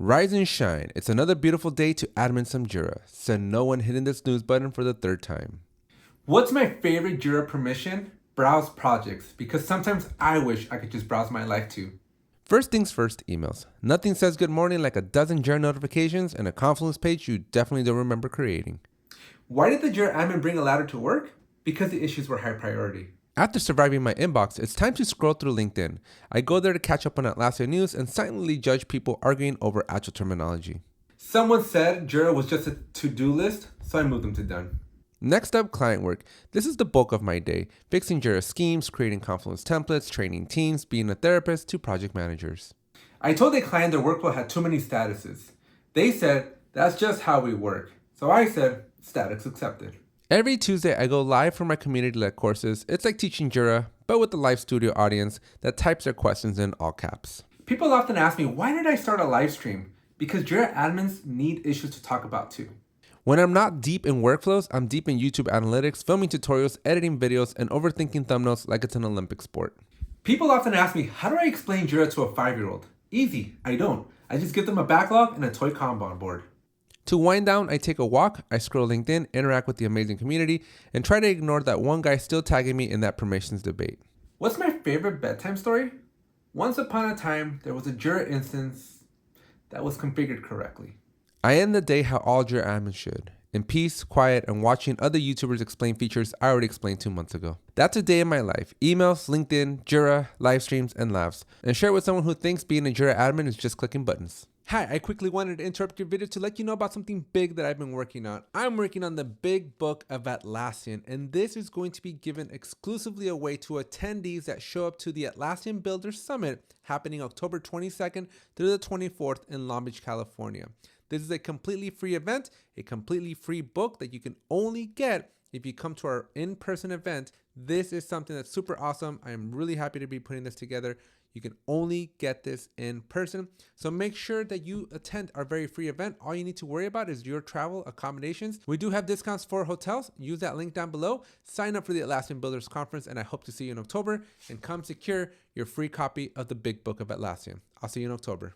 Rise and shine. It's another beautiful day to admin some Jira. Said no one hitting the snooze button for the third time. What's my favorite Jira permission? Browse projects, because sometimes I wish I could just browse my life too. First things first, emails. Nothing says good morning like a dozen Jira notifications and a Confluence page you definitely don't remember creating. Why did the Jira admin bring a ladder to work? Because the issues were high priority. After surviving my inbox, it's time to scroll through LinkedIn. I go there to catch up on Atlassian news and silently judge people arguing over actual terminology. Someone said Jira was just a to-do list, so I moved them to done. Next up, client work. This is the bulk of my day, fixing Jira schemes, creating Confluence templates, training teams, being a therapist to project managers. I told a client their workflow had too many statuses. They said, that's just how we work. So I said, status accepted. Every Tuesday, I go live for my community-led courses. It's like teaching Jira, but with a live studio audience that types their questions in all caps. People often ask me, why did I start a live stream? Because Jira admins need issues to talk about too. When I'm not deep in workflows, I'm deep in YouTube analytics, filming tutorials, editing videos, and overthinking thumbnails like it's an Olympic sport. People often ask me, how do I explain Jira to a 5-year-old? Easy, I don't. I just give them a backlog and a toy Kanban board. To wind down, I take a walk, I scroll LinkedIn, interact with the amazing community, and try to ignore that one guy still tagging me in that permissions debate. What's my favorite bedtime story? Once upon a time, there was a Jira instance that was configured correctly. I end the day how all Jira admins should. In peace, quiet, and watching other YouTubers explain features I already explained 2 months ago. That's a day in my life. Emails, LinkedIn, Jira, live streams, and laughs. And share it with someone who thinks being a Jira admin is just clicking buttons. Hi, I quickly wanted to interrupt your video to let you know about something big that I've been working on. I'm working on the Big Book of Atlassian, and this is going to be given exclusively away to attendees that show up to the Atlassian Builder Summit happening October 22nd through the 24th in Long Beach, California. This is a completely free event, a completely free book that you can only get if you come to our in-person event. This is something that's super awesome. I am really happy to be putting this together. You can only get this in person. So make sure that you attend our very free event. All you need to worry about is your travel accommodations. We do have discounts for hotels. Use that link down below. Sign up for the Atlassian Builders Conference, and I hope to see you in October. And come secure your free copy of the Big Book of Atlassian. I'll see you in October.